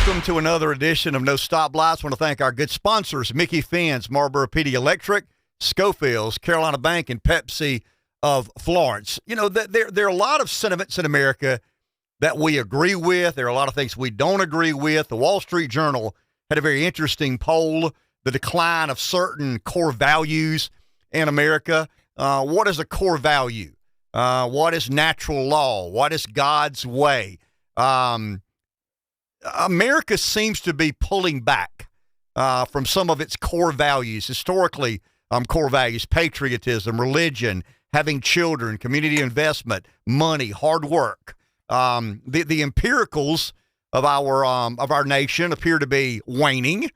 Welcome to another edition of No Stoplights. I want to thank our good sponsors, Mickey Finn's, MPD Electric, Schofield's, Carolina Bank, and Pepsi of Florence. You know, there are a lot of sentiments in America that we agree with. There are a lot of things we don't agree with. The Wall Street Journal had a very interesting poll, the decline of certain core values in America. What is a core value? What is natural law? What is God's way? America seems to be pulling back from some of its core values. Historically, core values, patriotism, religion, having children, community investment, money, hard work. The empiricals of our nation appear to be waning.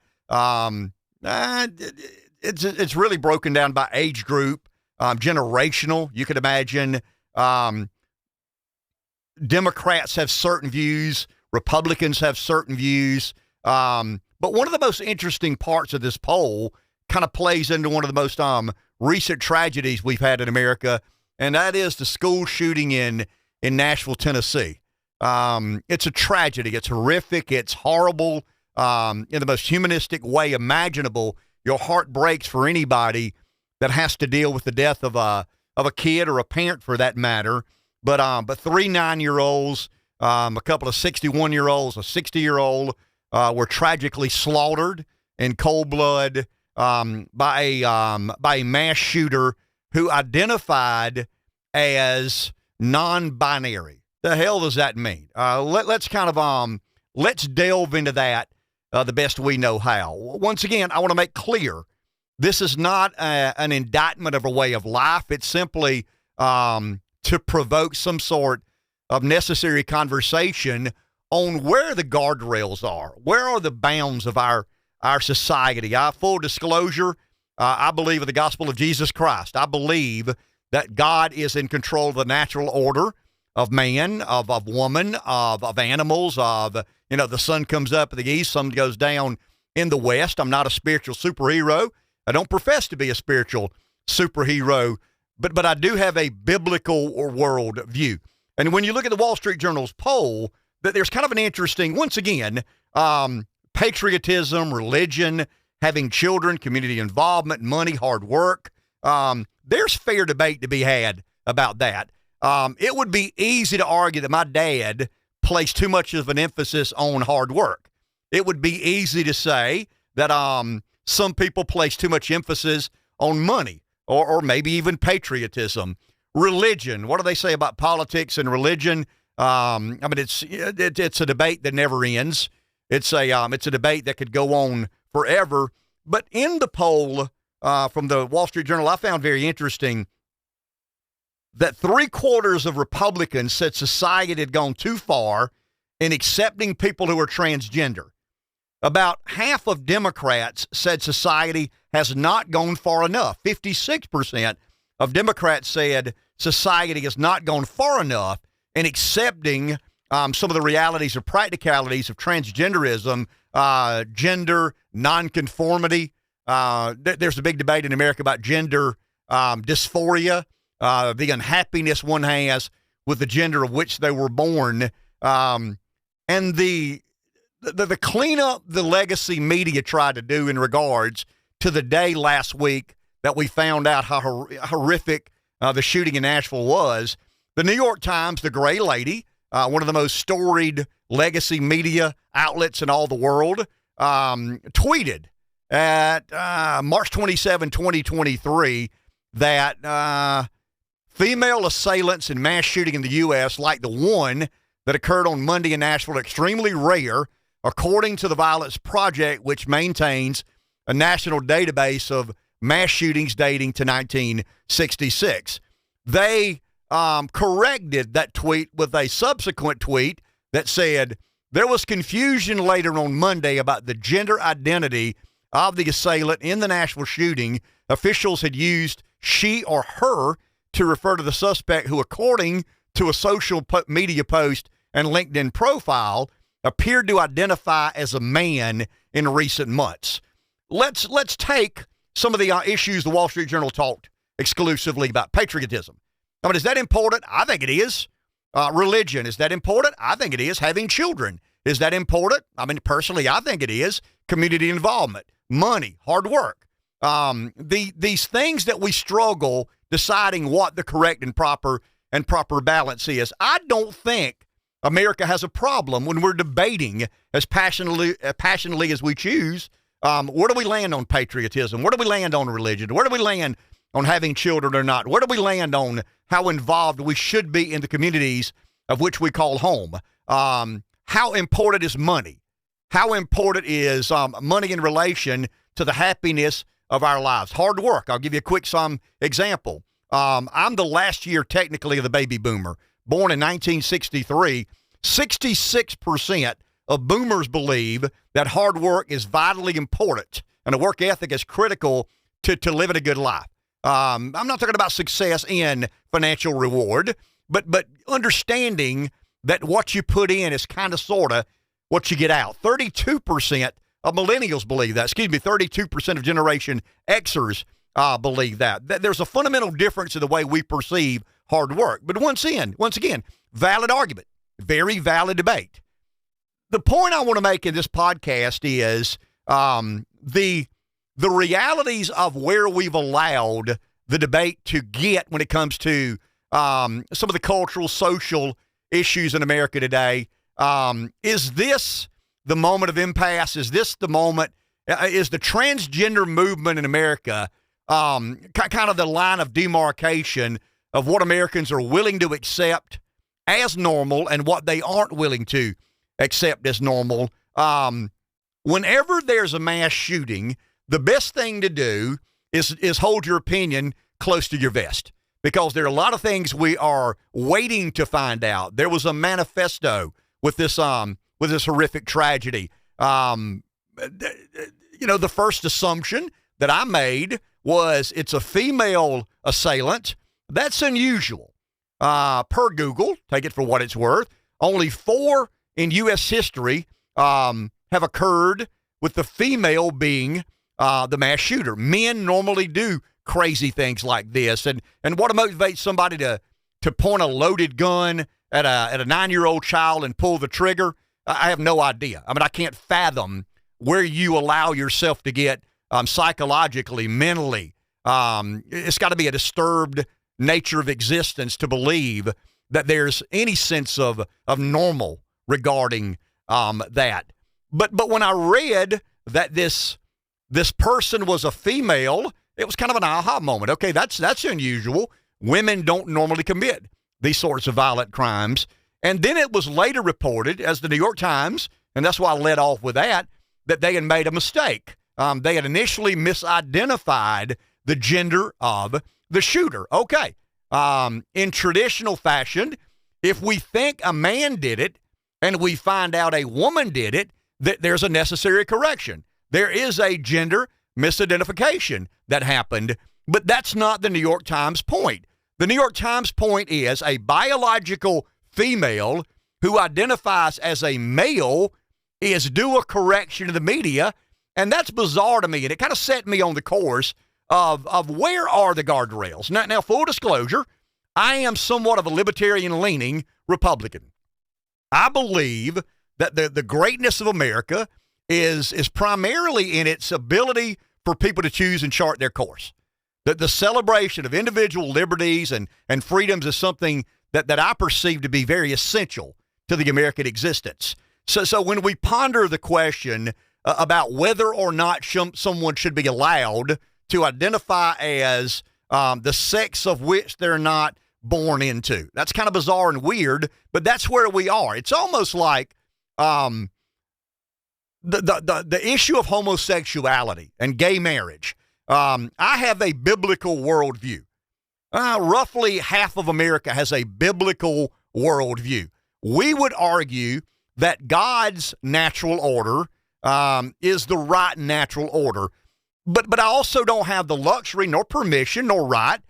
It's really broken down by age group, generational. You could imagine Democrats have certain views, Republicans have certain views. But one of the most interesting parts of this poll kind of plays into one of the most recent tragedies we've had in America, and that is the school shooting in Nashville, Tennessee. It's a tragedy. It's horrific. It's horrible in the most humanistic way imaginable. Your heart breaks for anybody that has to deal with the death of a kid or a parent for that matter. But 3 9-year-olds, a couple of 61-year-olds, a 60-year-old were tragically slaughtered in cold blood by a mass shooter who identified as non-binary. The hell does that mean? Let's delve into that the best we know how. Once again, I want to make clear, this is not an indictment of a way of life. It's simply to provoke some sort of necessary conversation on where the guardrails are. Where are the bounds of our society? Full disclosure, I believe in the gospel of Jesus Christ. I believe that God is in control of the natural order of man, of woman, of animals, the sun comes up in the east, sun goes down in the west. I'm not a spiritual superhero. I don't profess to be a spiritual superhero, but I do have a biblical or world view. And when you look at the Wall Street Journal's poll, that there's kind of an interesting, once again, patriotism, religion, having children, community involvement, money, hard work. There's fair debate to be had about that. It would be easy to argue that my dad placed too much of an emphasis on hard work. It would be easy to say that some people place too much emphasis on money or maybe even patriotism. Religion, what do they say about politics and religion? It's a debate that never ends. It's a debate that could go on forever. But in the poll from the Wall Street Journal, I found very interesting that 3/4 of Republicans said society had gone too far in accepting people who are transgender. About half of Democrats said society has not gone far enough. 56% of Democrats said society has not gone far enough in accepting some of the realities or practicalities of transgenderism, gender nonconformity. There's a big debate in America about gender dysphoria, the unhappiness one has with the gender of which they were born, and the cleanup the legacy media tried to do in regards to the day last week that we found out how horrific the shooting in Nashville was. The New York Times, the Gray Lady, one of the most storied legacy media outlets in all the world, tweeted at March 27, 2023, that female assailants in mass shooting in the U.S., like the one that occurred on Monday in Nashville, are extremely rare, according to the Violence Project, which maintains a national database of mass shootings dating to 1966. They corrected that tweet with a subsequent tweet that said, there was confusion later on Monday about the gender identity of the assailant in the Nashville shooting. Officials had used she or her to refer to the suspect, who, according to a social media post and LinkedIn profile, appeared to identify as a man in recent months. Let's take some of the issues the Wall Street Journal talked exclusively about. Patriotism. Is that important? I think it is. Religion, is that important? I think it is. Having children, Is that important? I mean, personally, I think it is. Community involvement, money, hard work. These things that we struggle deciding what the correct and proper balance is. I don't think America has a problem when we're debating as passionately as we choose. Where do we land on patriotism? Where do we land on religion? Where do we land on having children or not? Where do we land on how involved we should be in the communities of which we call home? How important is money? How important is money in relation to the happiness of our lives? Hard work. I'll give you a quick example. I'm the last year technically of the baby boomer, born in 1963. 66% of boomers believe that hard work is vitally important and a work ethic is critical to living a good life. I'm not talking about success in financial reward, but understanding that what you put in is kind of sort of what you get out. 32% of millennials believe that. 32% of Generation Xers believe that. There's a fundamental difference in the way we perceive hard work. But once again, valid argument, very valid debate. The point I want to make in this podcast is the realities of where we've allowed the debate to get when it comes to some of the cultural, social issues in America today. Is this the moment of impasse? Is this the moment? Is the transgender movement in America kind of the line of demarcation of what Americans are willing to accept as normal and what they aren't willing to accept as normal? Whenever there's a mass shooting, the best thing to do is hold your opinion close to your vest, because there are a lot of things we are waiting to find out. There was a manifesto with this horrific tragedy. The first assumption that I made was it's a female assailant. That's unusual. Per Google, take it for what it's worth, only 4 in U.S. history have occurred with the female being the mass shooter. Men normally do crazy things like this. And what motivates somebody to point a loaded gun at a 9-year-old child and pull the trigger? I have no idea. I mean, I can't fathom where you allow yourself to get psychologically, mentally. It's got to be a disturbed nature of existence to believe that there's any sense of normal regarding that. But when I read that this person was a female, it was kind of an aha moment. Okay, that's unusual. Women don't normally commit these sorts of violent crimes. And then it was later reported, as the New York Times, and that's why I led off with that they had made a mistake. They had initially misidentified the gender of the shooter. Okay, in traditional fashion, if we think a man did it and we find out a woman did it, there's a necessary correction. There is a gender misidentification that happened, but that's not the New York Times point. The New York Times point is a biological female who identifies as a male is due a correction to the media, and that's bizarre to me, and it kind of set me on the course of where are the guardrails. Now, full disclosure, I am somewhat of a libertarian-leaning Republican. I believe that the greatness of America is primarily in its ability for people to choose and chart their course. The celebration of individual liberties and freedoms is something that I perceive to be very essential to the American existence. So when we ponder the question about whether or not someone should be allowed to identify as the sex of which they're not born into, that's kind of bizarre and weird, but that's where we are. It's almost like the issue of homosexuality and gay marriage. I have a biblical worldview. Roughly half of America has a biblical worldview. We would argue that God's natural order is the right natural order. But I also don't have the luxury nor permission nor right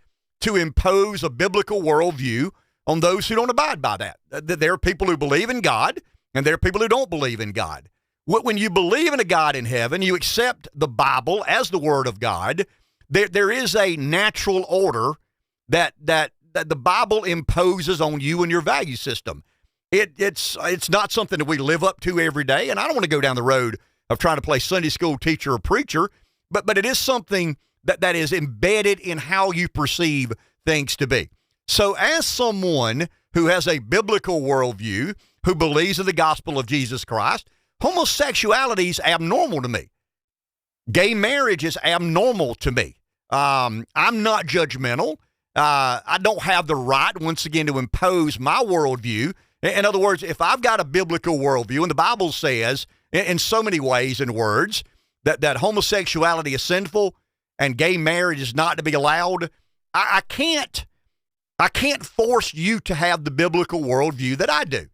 to impose a biblical worldview on those who don't abide by that. There are people who believe in God, and there are people who don't believe in God. When you believe in a God in heaven, you accept the Bible as the Word of God. There is a natural order that the Bible imposes on you and your value system. It's not something that we live up to every day, and I don't want to go down the road of trying to play Sunday school teacher or preacher, but it is something that is embedded in how you perceive things to be. So as someone who has a biblical worldview, who believes in the gospel of Jesus Christ, homosexuality is abnormal to me. Gay marriage is abnormal to me. I'm not judgmental. I don't have the right, once again, to impose my worldview. In other words, if I've got a biblical worldview, and the Bible says in so many ways and words that homosexuality is sinful and gay marriage is not to be allowed, I can't force you to have the biblical worldview that I do.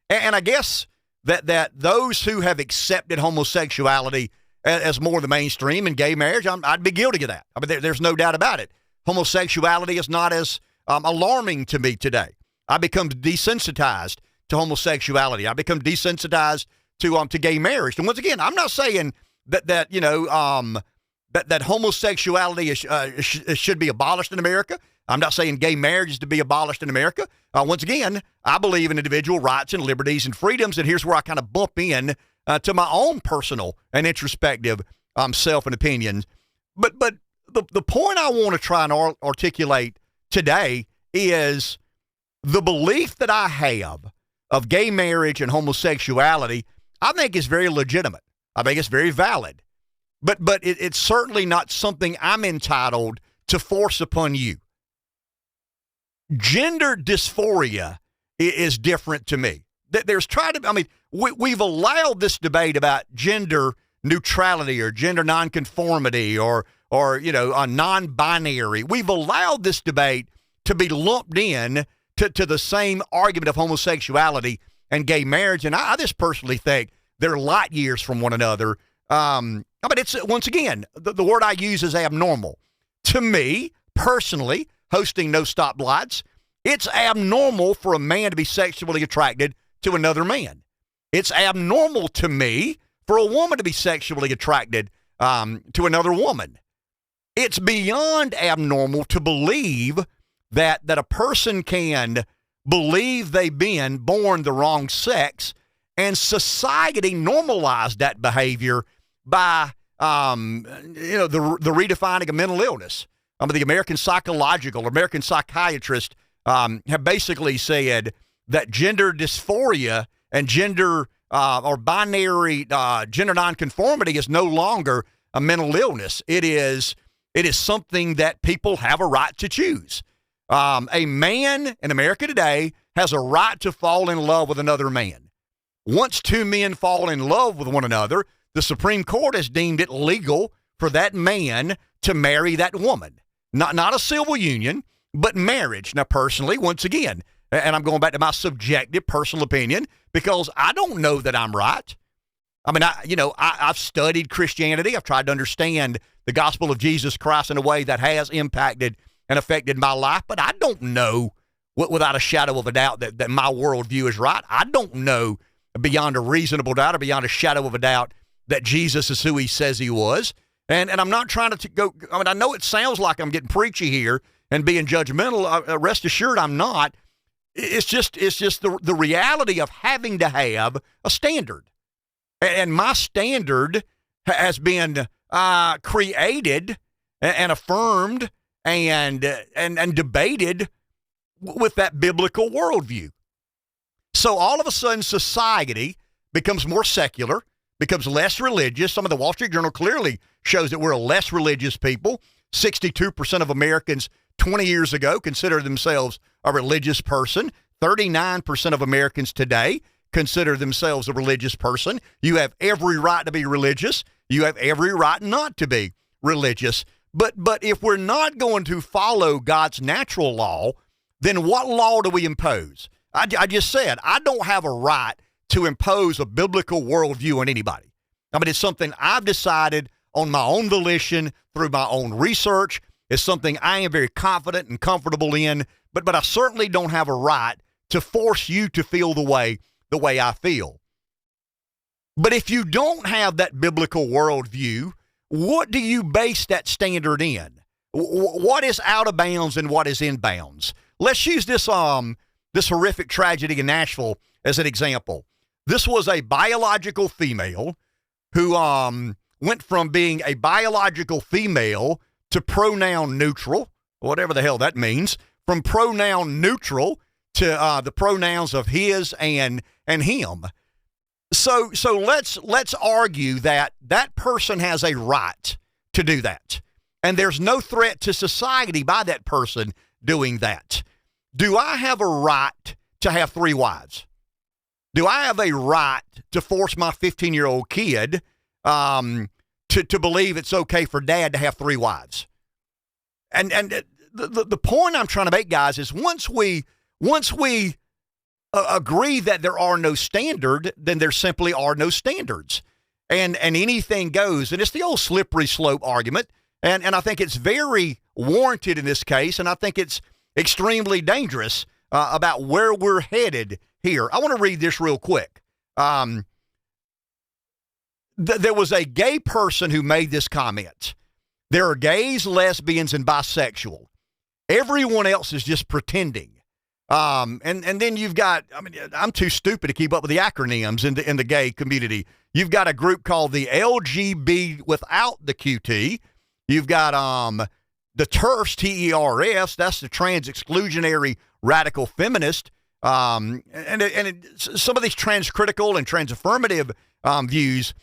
And I guess that those who have accepted homosexuality as more the mainstream and gay marriage, I'd be guilty of that. I mean, there's no doubt about it. Homosexuality is not as alarming to me today. I become desensitized to homosexuality. I become desensitized to gay marriage. And once again, I'm not saying that homosexuality should be abolished in America. I'm not saying gay marriage is to be abolished in America. Once again, I believe in individual rights and liberties and freedoms, and here's where I kind of bump in to my own personal and introspective self and opinions. But the point I want to try and articulate today is the belief that I have of gay marriage and homosexuality, I think is very legitimate. I think it's very valid. But it's certainly not something I'm entitled to force upon you. Gender dysphoria is different to me. We've allowed this debate about gender neutrality or gender nonconformity or non-binary. We've allowed this debate to be lumped in to the same argument of homosexuality and gay marriage. And I just personally think they're light years from one another. But it's, once again, the word I use is abnormal. To me, personally, hosting No Stoplights, it's abnormal for a man to be sexually attracted to another man. It's abnormal to me for a woman to be sexually attracted to another woman. It's beyond abnormal to believe that a person can believe they've been born the wrong sex, and society normalized that behavior by the redefining of mental illness. The American psychiatrists have basically said that gender dysphoria and gender or binary gender nonconformity is no longer a mental illness. It is something that people have a right to choose. A man in America today has a right to fall in love with another man. Once two men fall in love with one another, the Supreme Court has deemed it legal for that man to marry that woman. Not a civil union, but marriage. Now, personally, once again, and I'm going back to my subjective personal opinion, because I don't know that I'm right. I've studied Christianity. I've tried to understand the gospel of Jesus Christ in a way that has impacted and affected my life, but I don't know without a shadow of a doubt that my worldview is right. I don't know beyond a reasonable doubt or beyond a shadow of a doubt that Jesus is who he says he was. And I'm not trying to go, I know it sounds like I'm getting preachy here and being judgmental. Rest assured I'm not. It's just the reality of having to have a standard. And my standard has been created and affirmed and debated with that biblical worldview. So all of a sudden, society becomes more secular, becomes less religious. Some of the Wall Street Journal clearly shows that we're a less religious people. 62% of Americans 20 years ago considered themselves a religious person. 39% of Americans today consider themselves a religious person. You have every right to be religious. You have every right not to be religious. But if we're not going to follow God's natural law, then what law do we impose? I just said, I don't have a right to impose a biblical worldview on anybody. It's something I've decided on my own volition through my own research. It's something I am very confident and comfortable in, but I certainly don't have a right to force you to feel the way I feel. But if you don't have that biblical worldview, what do you base that standard in? What is out of bounds and what is in bounds? Let's use this horrific tragedy in Nashville as an example. This was a biological female who went from being a biological female to pronoun neutral, whatever the hell that means, from pronoun neutral to the pronouns of his and him. So let's argue that that person has a right to do that, and there's no threat to society by that person doing that. Do I have a right to have 3 wives? Do I have a right to force my 15-year-old kid to believe it's okay for dad to have 3 wives? And the point I'm trying to make, guys, is once we agree that there are no standard, then there simply are no standards, and anything goes. And it's the old slippery slope argument, and I think it's very warranted in this case, and I think it's extremely dangerous about where we're headed here. I want to read this real quick. There was a gay person who made this comment. There are gays, lesbians, and bisexual. Everyone else is just pretending. And then you've got, I'm too stupid to keep up with the acronyms in the gay community. You've got a group called the LGB without the QT. You've got the TERFs, TERFs, that's the trans exclusionary radical feminist. Some of these transcritical and transaffirmative views.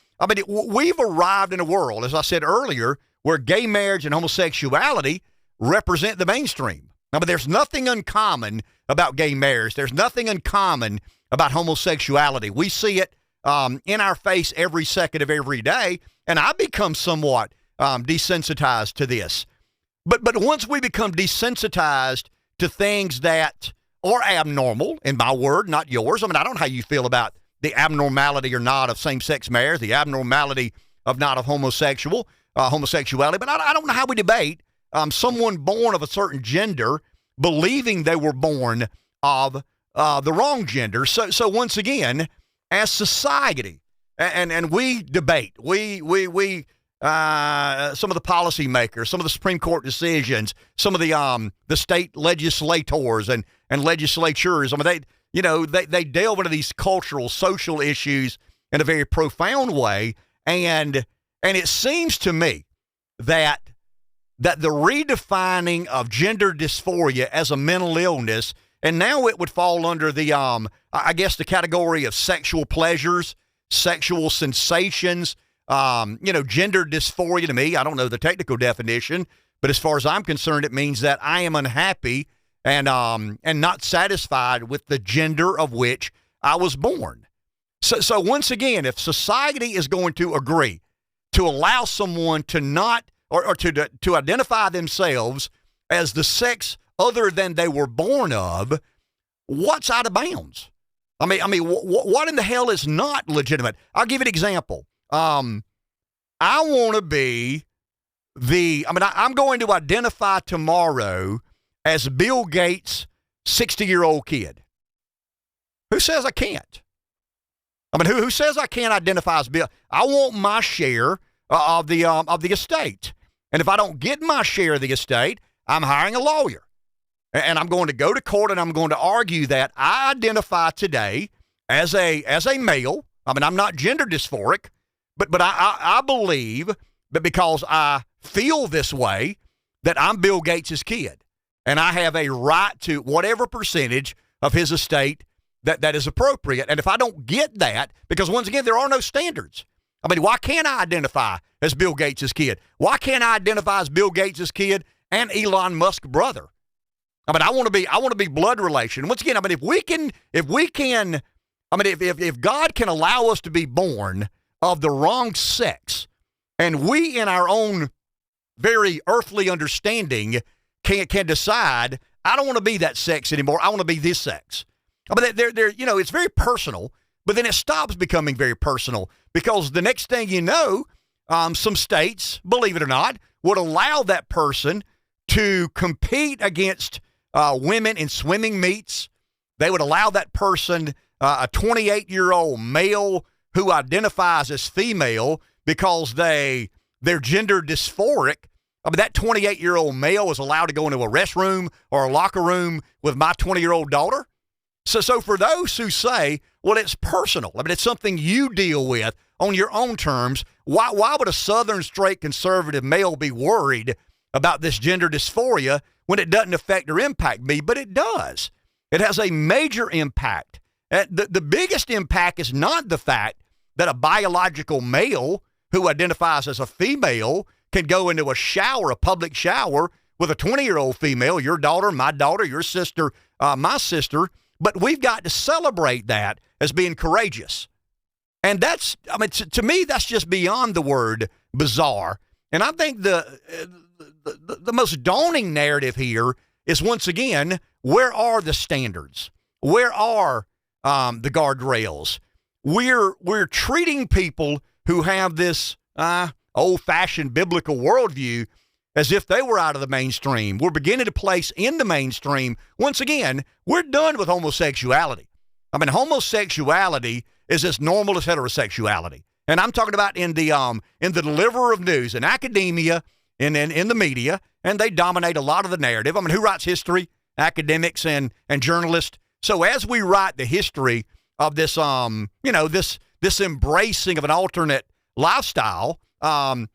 We've arrived in a world, as I said earlier, where gay marriage and homosexuality represent the mainstream. But there's nothing uncommon about gay marriage. There's nothing uncommon about homosexuality. We see it in our face every second of every day, and I become somewhat desensitized to this. But once we become desensitized to things that are abnormal, in my word, not yours. I don't know how you feel about the abnormality or not of same-sex marriage, the abnormality of not of homosexuality, but I don't know how we debate someone born of a certain gender believing they were born of the wrong gender. So once again, as society, and we debate, we some of the policymakers, some of the Supreme Court decisions, some of the state legislators and legislatures. They delve into these cultural, social issues in a very profound way, and it seems to me that the redefining of gender dysphoria as a mental illness, and now it would fall under the the category of sexual pleasures, sexual sensations. Gender dysphoria to me, I don't know the technical definition, but as far as I'm concerned, it means that I am unhappy and not satisfied with the gender of which I was born. So once again, if society is going to agree to allow someone to not or to identify themselves as the sex other than they were born of, what's out of bounds? What in the hell is not legitimate? I'll give you an example. I want to be I'm going to identify tomorrow as Bill Gates' 60-year-old kid. Who says I can't? Who says I can't identify as Bill? I want my share of the estate. And if I don't get my share of the estate, I'm hiring a lawyer. And I'm going to go to court and I'm going to argue that I identify today as a male. I'm not gender dysphoric, but I believe that because I feel this way that I'm Bill Gates' kid. And I have a right to whatever percentage of his estate that is appropriate. And if I don't get that, because once again, there are no standards. Why can't I identify as Bill Gates' kid? Why can't I identify as Bill Gates' kid and Elon Musk's brother? I want to be blood relation. Once again, if God can allow us to be born of the wrong sex, and we in our own very earthly understanding can decide, I don't want to be that sex anymore. I want to be this sex. It's very personal, but then it stops becoming very personal because the next thing you know, some states, believe it or not, would allow that person to compete against women in swimming meets. They would allow that person, a 28-year-old male who identifies as female because they're gender dysphoric. That 28-year-old male is allowed to go into a restroom or a locker room with my 20-year-old daughter. So for those who say, well, it's personal, I mean, it's something you deal with on your own terms, why would a Southern straight conservative male be worried about this gender dysphoria when it doesn't affect or impact me? But it does. It has a major impact. The biggest impact is not the fact that a biological male who identifies as a female can go into a shower, a public shower, with a 20-year-old female, your daughter, my daughter, your sister, my sister. But we've got to celebrate that as being courageous. And that's, I mean, to me, that's just beyond the word bizarre. And I think the most daunting narrative here is, once again, where are the standards? Where are the guardrails? We're treating people who have this old-fashioned biblical worldview as if they were out of the mainstream. We're beginning to place in the mainstream. Once again, we're done with homosexuality. I mean, homosexuality is as normal as heterosexuality. And I'm talking about in the deliverer of news, in academia, in the media, and they dominate a lot of the narrative. I mean, who writes history? Academics and journalists. So as we write the history of this, this embracing of an alternate lifestyle, and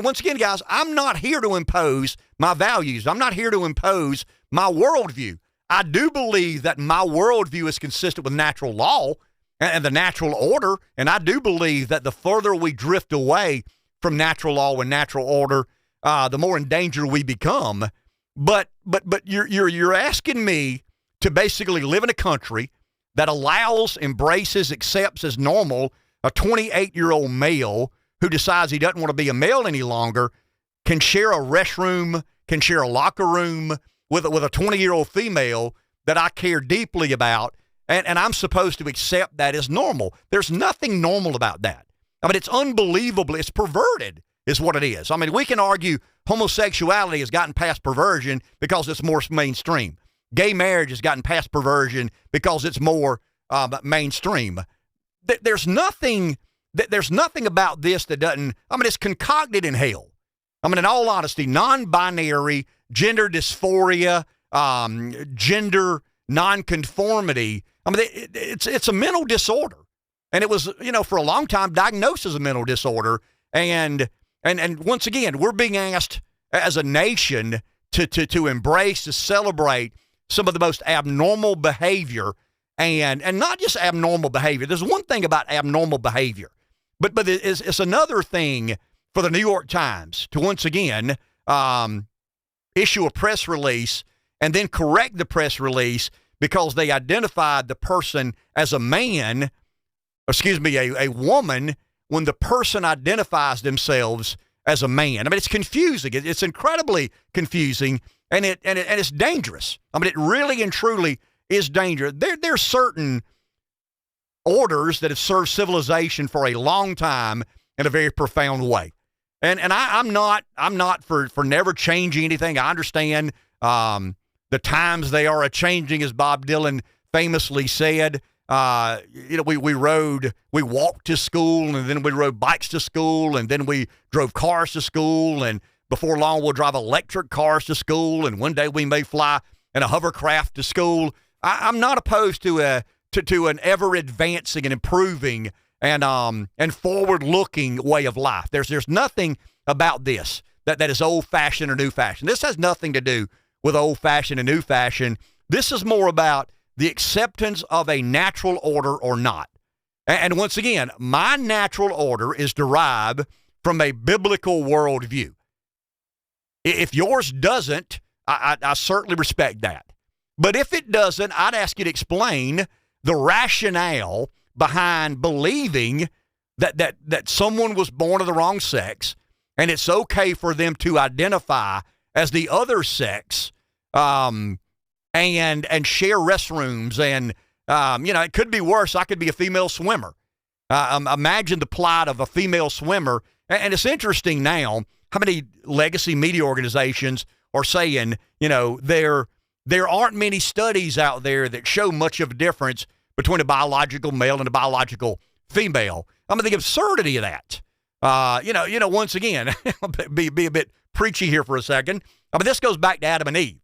once again, guys, I'm not here to impose my values. I'm not here to impose my worldview. I do believe that my worldview is consistent with natural law and the natural order, and I do believe that the further we drift away from natural law and natural order, the more in danger we become. But you're asking me to basically live in a country that allows, embraces, accepts as normal a 28-year-old male who decides he doesn't want to be a male any longer, can share a restroom, can share a locker room with a 20-year-old female that I care deeply about, and I'm supposed to accept that as normal. There's nothing normal about that. I mean, it's unbelievable. It's perverted is what it is. I mean, we can argue homosexuality has gotten past perversion because it's more mainstream. Gay marriage has gotten past perversion because it's more mainstream. There's nothing about this that doesn't, I mean, it's concocted in hell. I mean, in all honesty, non-binary, gender dysphoria, gender nonconformity, I mean, it's a mental disorder. And it was, for a long time diagnosed as a mental disorder. And once again, we're being asked as a nation to embrace, to celebrate some of the most abnormal behavior, and not just abnormal behavior. There's one thing about abnormal behavior, but it's another thing for the New York Times to once again issue a press release and then correct the press release because they identified the person as a man, a woman, when the person identifies themselves as a man. I mean, it's confusing. It's incredibly confusing, and it's dangerous. I mean, it really and truly is dangerous. There's certain orders that have served civilization for a long time in a very profound way. And I'm not for never changing anything. I understand the times they are a-changing, as Bob Dylan famously said. We walked to school, and then we rode bikes to school, and then we drove cars to school, and before long we'll drive electric cars to school, and one day we may fly in a hovercraft to school. I'm not opposed to an ever advancing and improving and forward-looking way of life. There's nothing about this that is old-fashioned or new-fashioned. This has nothing to do with old-fashioned and new-fashioned. This is more about the acceptance of a natural order or not. And once again, my natural order is derived from a biblical worldview. If yours doesn't, I certainly respect that. But if it doesn't, I'd ask you to explain the rationale behind believing that someone was born of the wrong sex and it's okay for them to identify as the other sex and share restrooms. And, it could be worse. I could be a female swimmer. Imagine the plight of a female swimmer. And it's interesting now how many legacy media organizations are saying, there aren't many studies out there that show much of a difference between a biological male and a biological female. I mean, the absurdity of that. Once again, be a bit preachy here for a second. I mean, this goes back to Adam and Eve.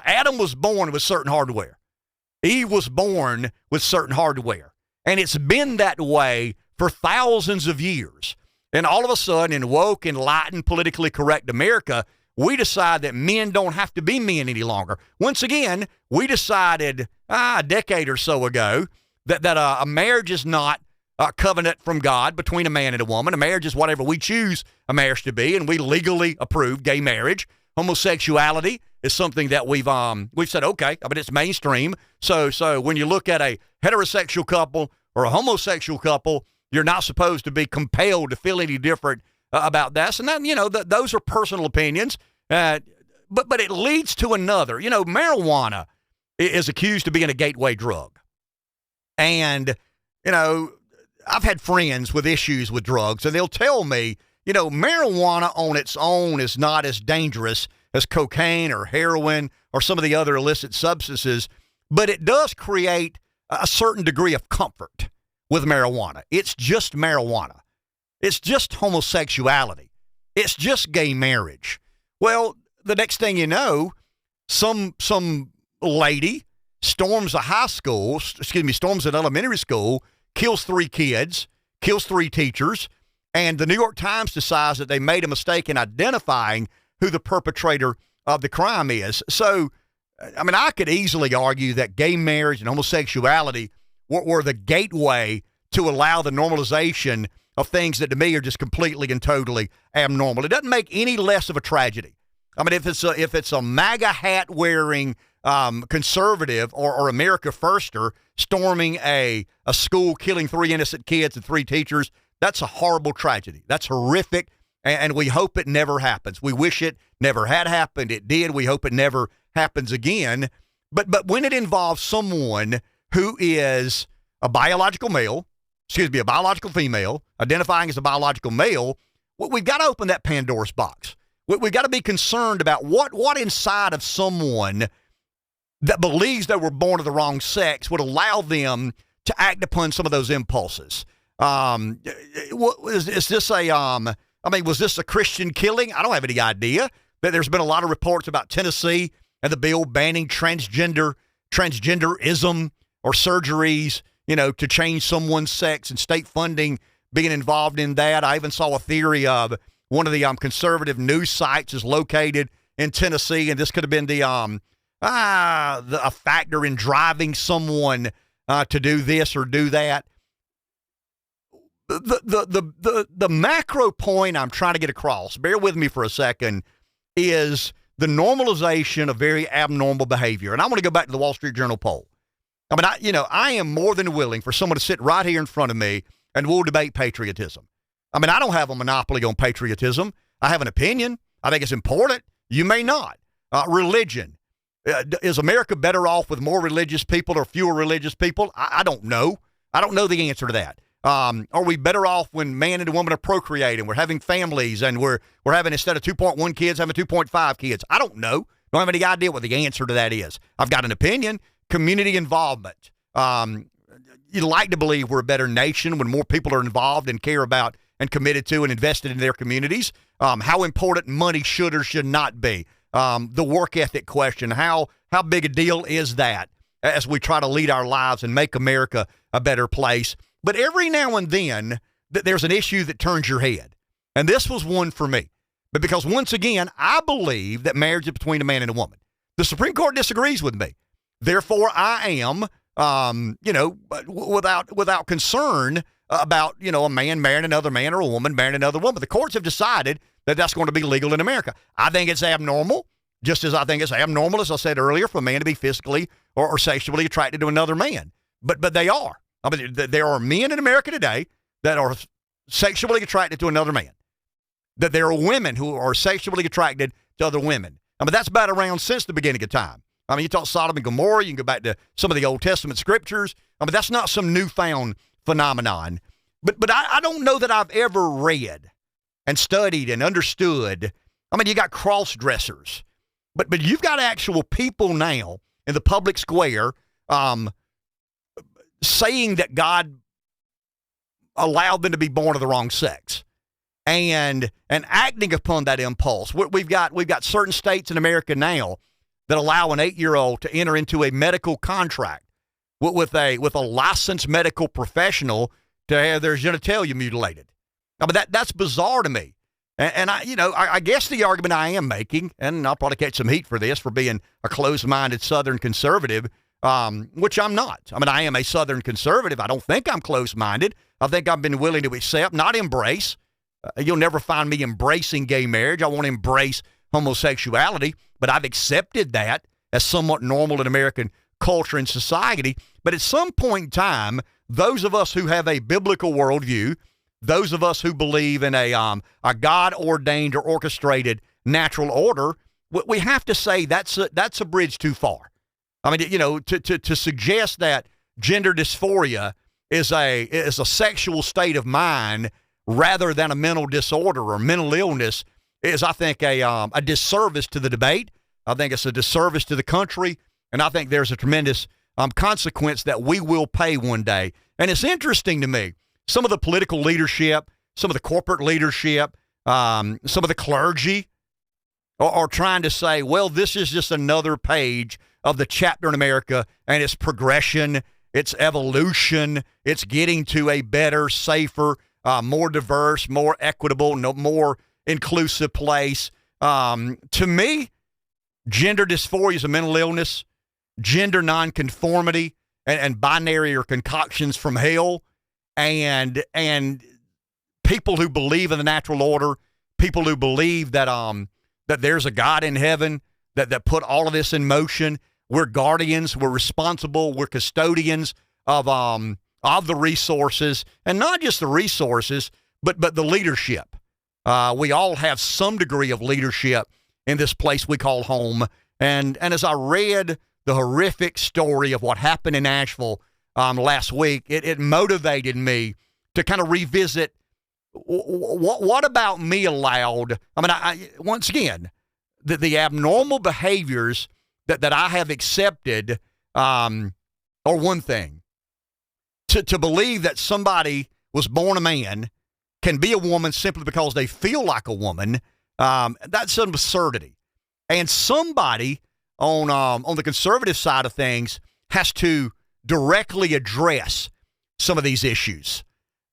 Adam was born with certain hardware. Eve was born with certain hardware. And it's been that way for thousands of years. And all of a sudden, in woke, enlightened, politically correct America, we decide that men don't have to be men any longer. Once again, we decided a decade or so ago that a marriage is not a covenant from God between a man and a woman. A marriage is whatever we choose a marriage to be, and we legally approve gay marriage. Homosexuality is something that we've said, okay, I mean, it's mainstream. So when you look at a heterosexual couple or a homosexual couple, you're not supposed to be compelled to feel any different about that. And that, those are personal opinions. But it leads to another. Marijuana is accused of being a gateway drug. And, I've had friends with issues with drugs, and they'll tell me, marijuana on its own is not as dangerous as cocaine or heroin or some of the other illicit substances, but it does create a certain degree of comfort with marijuana. It's just marijuana. It's just homosexuality. It's just gay marriage. Well, the next thing you know, some lady storms an elementary school, kills 3 kids, kills 3 teachers, and the New York Times decides that they made a mistake in identifying who the perpetrator of the crime is. So, I mean, I could easily argue that gay marriage and homosexuality were the gateway to allow the normalization of things that to me are just completely and totally abnormal. It doesn't make any less of a tragedy. I mean, if it's a MAGA hat wearing conservative or America Firster storming a school, killing 3 innocent kids and 3 teachers, that's a horrible tragedy. That's horrific, and we hope it never happens. We wish it never had happened. It did. We hope it never happens again. But when it involves someone who is a biological female, identifying as a biological male, we've got to open that Pandora's box. We've got to be concerned about what inside of someone that believes they were born of the wrong sex would allow them to act upon some of those impulses. Was this a Christian killing? I don't have any idea. But there's been a lot of reports about Tennessee and the bill banning transgenderism or surgeries, to change someone's sex, and state funding being involved in that. I even saw a theory of one of the conservative news sites is located in Tennessee, and this could have been a factor in driving someone to do this or do that. The macro point I'm trying to get across, bear with me for a second, is the normalization of very abnormal behavior. And I want to go back to the Wall Street Journal poll. I mean, I am more than willing for someone to sit right here in front of me and we'll debate patriotism. I mean, I don't have a monopoly on patriotism. I have an opinion. I think it's important. You may not. Religion. Is America better off with more religious people or fewer religious people? I don't know. I don't know the answer to that. Are we better off when man and a woman are procreating? We're having families, and we're having, instead of 2.1 kids, having 2.5 kids. I don't know. Don't have any idea what the answer to that is. I've got an opinion. Community involvement. You'd like to believe we're a better nation when more people are involved and care about and committed to and invested in their communities. How important money should or should not be. The work ethic question. How big a deal is that as we try to lead our lives and make America a better place? But every now and then, there's an issue that turns your head. And this was one for me. But because, once again, I believe that marriage is between a man and a woman. The Supreme Court disagrees with me. Therefore, I am, without concern about, a man marrying another man or a woman marrying another woman. The courts have decided that that's going to be legal in America. I think it's abnormal, just as I think it's abnormal, as I said earlier, for a man to be physically or sexually attracted to another man. But they are. I mean, there are men in America today that are sexually attracted to another man. That there are women who are sexually attracted to other women. I mean, that's about around since the beginning of time. I mean, you talk Sodom and Gomorrah, you can go back to some of the Old Testament scriptures. I mean, that's not some newfound phenomenon. But I don't know that I've ever read and studied and understood. I mean, you got cross-dressers. But you've got actual people now in the public square saying that God allowed them to be born of the wrong sex and acting upon that impulse. We've got certain states in America now that allow an 8-year-old to enter into a medical contract with a licensed medical professional to have their genitalia mutilated. I mean, that's bizarre to me. And I guess the argument I am making, and I'll probably catch some heat for this for being a closed-minded Southern conservative, which I'm not. I mean, I am a Southern conservative. I don't think I'm closed-minded. I think I've been willing to accept, not embrace. You'll never find me embracing gay marriage. I won't embrace homosexuality, but I've accepted that as somewhat normal in American culture and society. But at some point in time, those of us who have a biblical worldview, those of us who believe in a God-ordained or orchestrated natural order, we have to say that's a bridge too far. I mean, to suggest that gender dysphoria is a sexual state of mind rather than a mental disorder or mental illness is, I think, a disservice to the debate. I think it's a disservice to the country, and I think there's a tremendous consequence that we will pay one day. And it's interesting to me, some of the political leadership, some of the corporate leadership, some of the clergy are trying to say, well, this is just another page of the chapter in America, and it's progression, it's evolution, it's getting to a better, safer, more diverse, more equitable, more inclusive place. To me, gender dysphoria is a mental illness. Gender nonconformity and binary or concoctions from hell, and people who believe in the natural order, people who believe that that there's a God in heaven that put all of this in motion. We're guardians, we're responsible, we're custodians of the resources, and not just the resources, but the leadership. We all have some degree of leadership in this place we call home. And as I read the horrific story of what happened in Nashville last week, it motivated me to kind of revisit what about me allowed. I mean, once again, the abnormal behaviors that I have accepted are one thing. To believe that somebody was born a man can be a woman simply because they feel like a woman, that's an absurdity. And somebody on the conservative side of things has to directly address some of these issues.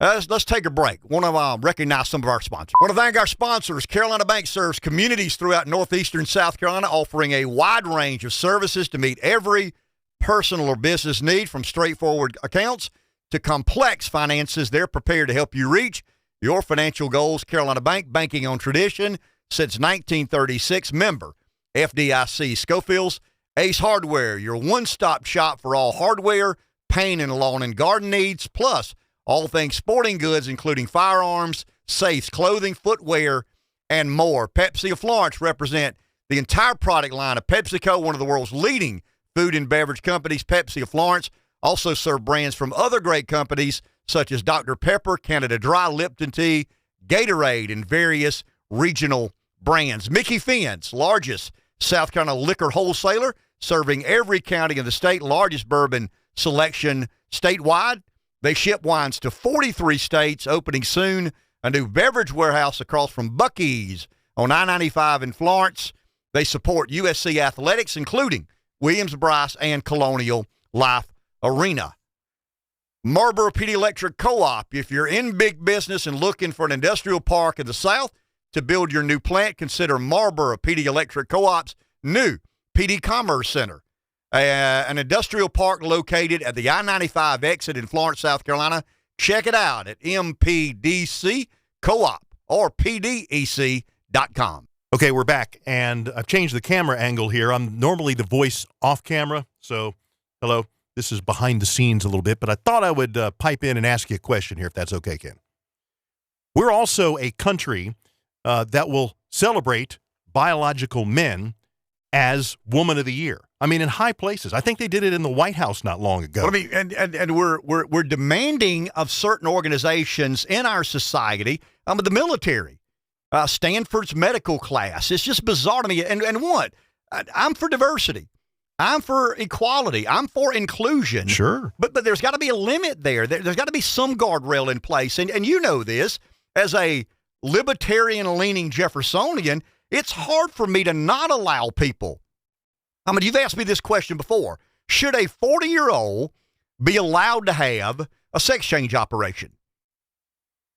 Let's take a break. Want to recognize some of our sponsors. Want to thank our sponsors. Carolina Bank serves communities throughout northeastern South Carolina, offering a wide range of services to meet every personal or business need, from straightforward accounts to complex finances. They're prepared to help you reach your financial goals. Carolina Bank, banking on tradition since 1936. Member FDIC. Schofield's Ace Hardware, your one-stop shop for all hardware, paint and lawn and garden needs, plus all things sporting goods, including firearms, safes, clothing, footwear, and more. Pepsi of Florence represent the entire product line of PepsiCo, one of the world's leading food and beverage companies. Pepsi of Florence also serve brands from other great companies such as Dr. Pepper, Canada Dry, Lipton Tea, Gatorade, and various regional brands. Mickey Finn's largest South Carolina liquor wholesaler, serving every county in the state, largest bourbon selection statewide. They ship wines to 43 states, opening soon a new beverage warehouse across from Buc-ee's on I-95 in Florence. They support USC athletics, including Williams-Brice and Colonial Life Arena. Marlboro PD Electric Co-op. If you're in big business and looking for an industrial park in the South to build your new plant, consider Marlboro PD Electric Co-op's new PD Commerce Center, an industrial park located at the I-95 exit in Florence, South Carolina. Check it out at MPDC Co-op or PDEC.com. Okay, we're back, and I've changed the camera angle here. I'm normally the voice off camera, so hello. This is behind the scenes a little bit, but I thought I would pipe in and ask you a question here, if that's okay, Ken. We're also a country that will celebrate biological men as Woman of the Year. I mean, in high places. I think they did it in the White House not long ago. Well, I mean, and we're demanding of certain organizations in our society, the military, Stanford's medical class. It's just bizarre to me. And what? I'm for diversity. I'm for equality. I'm for inclusion. Sure. But there's got to be a limit there. There's got to be some guardrail in place. And you know this, as a libertarian-leaning Jeffersonian, it's hard for me to not allow people. I mean, you've asked me this question before. Should a 40-year-old be allowed to have a sex change operation?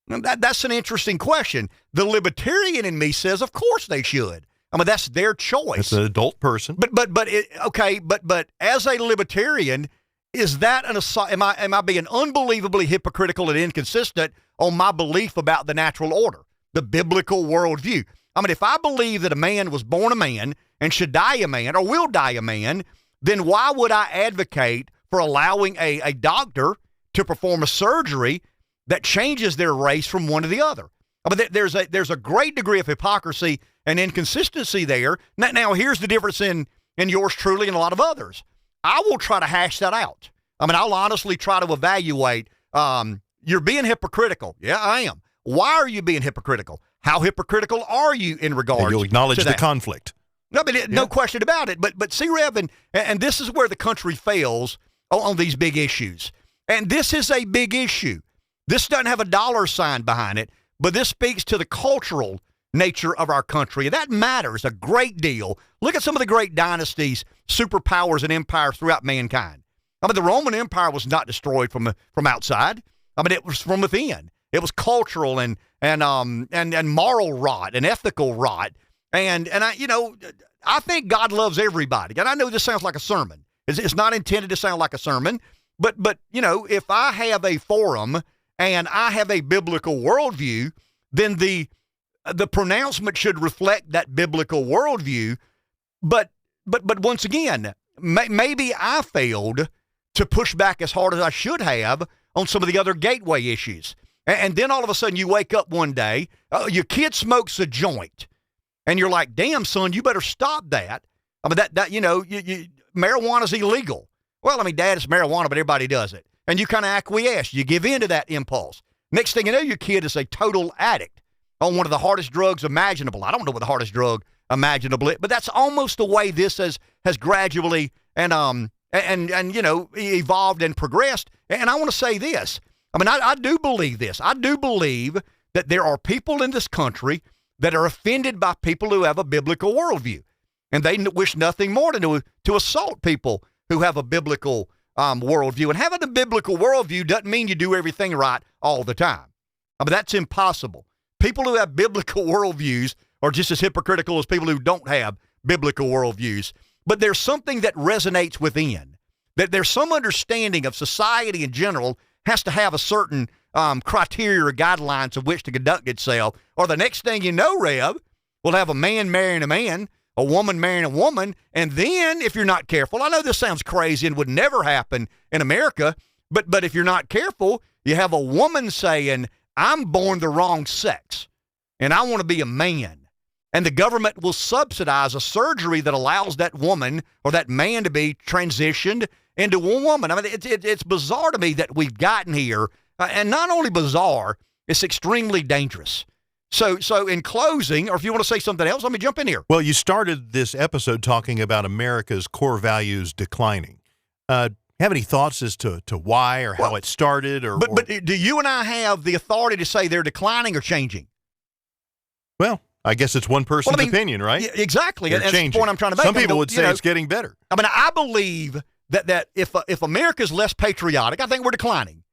Now, that's an interesting question. The libertarian in me says, of course they should. I mean, that's their choice. It's an adult person. But as a libertarian, is that am I being unbelievably hypocritical and inconsistent on my belief about the natural order, the biblical worldview? I mean, if I believe that a man was born a man and should die a man or will die a man, then why would I advocate for allowing a doctor to perform a surgery that changes their race from one to the other? I mean, there's a great degree of hypocrisy and inconsistency there. Now here's the difference in yours truly and a lot of others. I will try to hash that out. I mean, I'll honestly try to evaluate. You're being hypocritical. Yeah, I am. Why are you being hypocritical? How hypocritical are you in regards to that? You'll acknowledge the conflict. No, but no question about it. But see, Rev, and this is where the country fails on these big issues. And this is a big issue. This doesn't have a dollar sign behind it, but this speaks to the cultural nature of our country. And that matters a great deal. Look at some of the great dynasties, superpowers, and empires throughout mankind. I mean, the Roman Empire was not destroyed from outside. I mean, it was from within. It was cultural and moral rot and ethical rot. And I think God loves everybody. And I know this sounds like a sermon. It's not intended to sound like a sermon. But if I have a forum and I have a biblical worldview, then the pronouncement should reflect that biblical worldview. But once again, maybe I failed to push back as hard as I should have on some of the other gateway issues. And then all of a sudden you wake up one day, your kid smokes a joint, and you're like, damn, son, you better stop that. I mean, marijuana's illegal. Well, I mean, Dad, it's marijuana, but everybody does it. And you kind of acquiesce. You give in to that impulse. Next thing you know, your kid is a total addict on one of the hardest drugs imaginable. I don't know what the hardest drug imaginable is, but that's almost the way this has gradually and evolved and progressed. And I want to say this. I mean, I do believe this. I do believe that there are people in this country that are offended by people who have a biblical worldview. And they wish nothing more to assault people who have a biblical worldview. And having a biblical worldview doesn't mean you do everything right all the time. I mean, that's impossible. People who have biblical worldviews are just as hypocritical as people who don't have biblical worldviews. But there's something that resonates within. That there's some understanding of society in general has to have a certain criteria or guidelines of which to conduct itself. Or the next thing you know, Rev, we'll have a man marrying a man, a woman marrying a woman, and then if you're not careful, I know this sounds crazy and would never happen in America, but if you're not careful, you have a woman saying, I'm born the wrong sex, and I want to be a man. And the government will subsidize a surgery that allows that woman or that man to be transitioned into a woman. I mean, it's bizarre to me that we've gotten here, and not only bizarre, it's extremely dangerous. So in closing, or if you want to say something else, let me jump in here. Well, you started this episode talking about America's core values declining. Have any thoughts as to why or how it started? But do you and I have the authority to say they're declining or changing? Well, I guess it's one person's opinion, right? Yeah, exactly. And that's the point I'm trying to make. Some people would say it's getting better. I mean, I believe that if America is less patriotic, I think we're declining.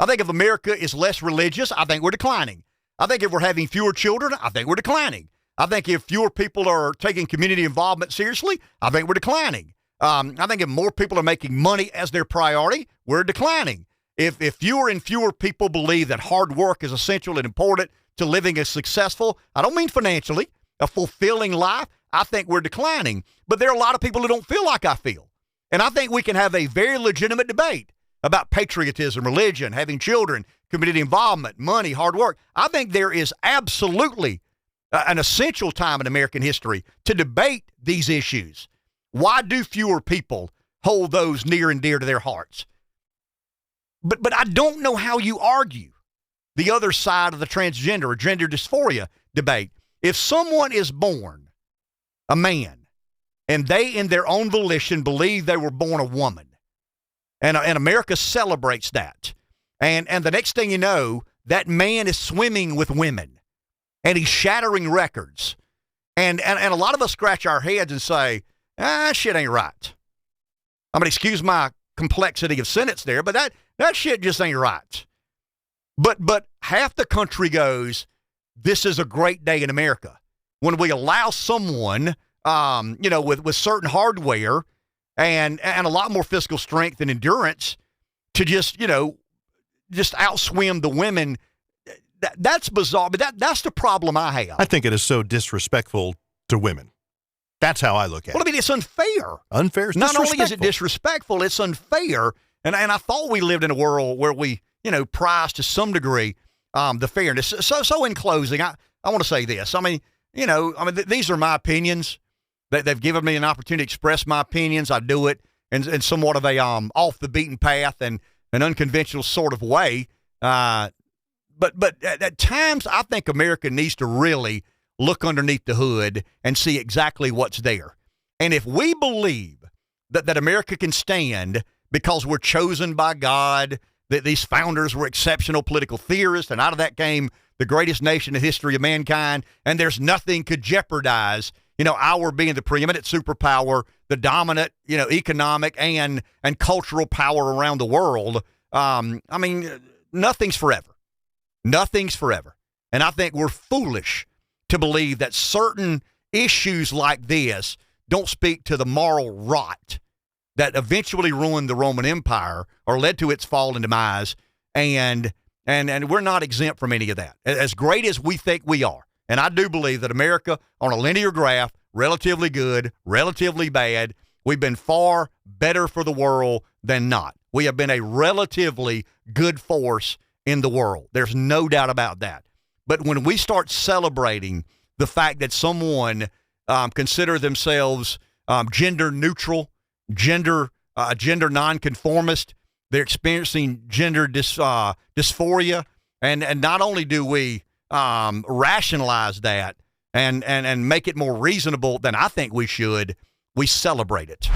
I think if America is less religious, I think we're declining. I think if we're having fewer children, I think we're declining. I think if fewer people are taking community involvement seriously, I think we're declining. I think if more people are making money as their priority, we're declining. If fewer and fewer people believe that hard work is essential and important to living a successful, I don't mean financially, a fulfilling life, I think we're declining. But there are a lot of people who don't feel like I feel. And I think we can have a very legitimate debate about patriotism, religion, having children, community involvement, money, hard work. I think there is absolutely an essential time in American history to debate these issues. Why do fewer people hold those near and dear to their hearts? But I don't know how you argue the other side of the transgender or gender dysphoria debate. If someone is born a man and they in their own volition believe they were born a woman, and America celebrates that, and the next thing you know, that man is swimming with women and he's shattering records. And a lot of us scratch our heads and say, shit ain't right. I mean, excuse my complexity of sentence there, but that shit just ain't right. But half the country goes, this is a great day in America. When we allow someone, with certain hardware and a lot more fiscal strength and endurance to just outswim the women, that's bizarre. But that's the problem I have. I think it is so disrespectful to women. That's how I look at it. Well, I mean, it's unfair. Unfair is Not only is it disrespectful, it's unfair. And I thought we lived in a world where we, prize to some degree the fairness. So in closing, I want to say this. These are my opinions. They've given me an opportunity to express my opinions. I do it in somewhat of a off the beaten path and an unconventional sort of way. But at times, I think America needs to really look underneath the hood and see exactly what's there. And if we believe that America can stand because we're chosen by God, that these founders were exceptional political theorists, and out of that came the greatest nation in the history of mankind, and there's nothing could jeopardize, our being the preeminent superpower, the dominant, economic and cultural power around the world. Nothing's forever. Nothing's forever. And I think we're foolish to believe that certain issues like this don't speak to the moral rot that eventually ruined the Roman Empire or led to its fall and demise. And we're not exempt from any of that. As great as we think we are, and I do believe that America, on a linear graph, relatively good, relatively bad, we've been far better for the world than not. We have been a relatively good force in the world. There's no doubt about that. But when we start celebrating the fact that someone consider themselves gender neutral, gender nonconformist, they're experiencing gender dysphoria, and not only do we rationalize that and make it more reasonable than I think we should, we celebrate it.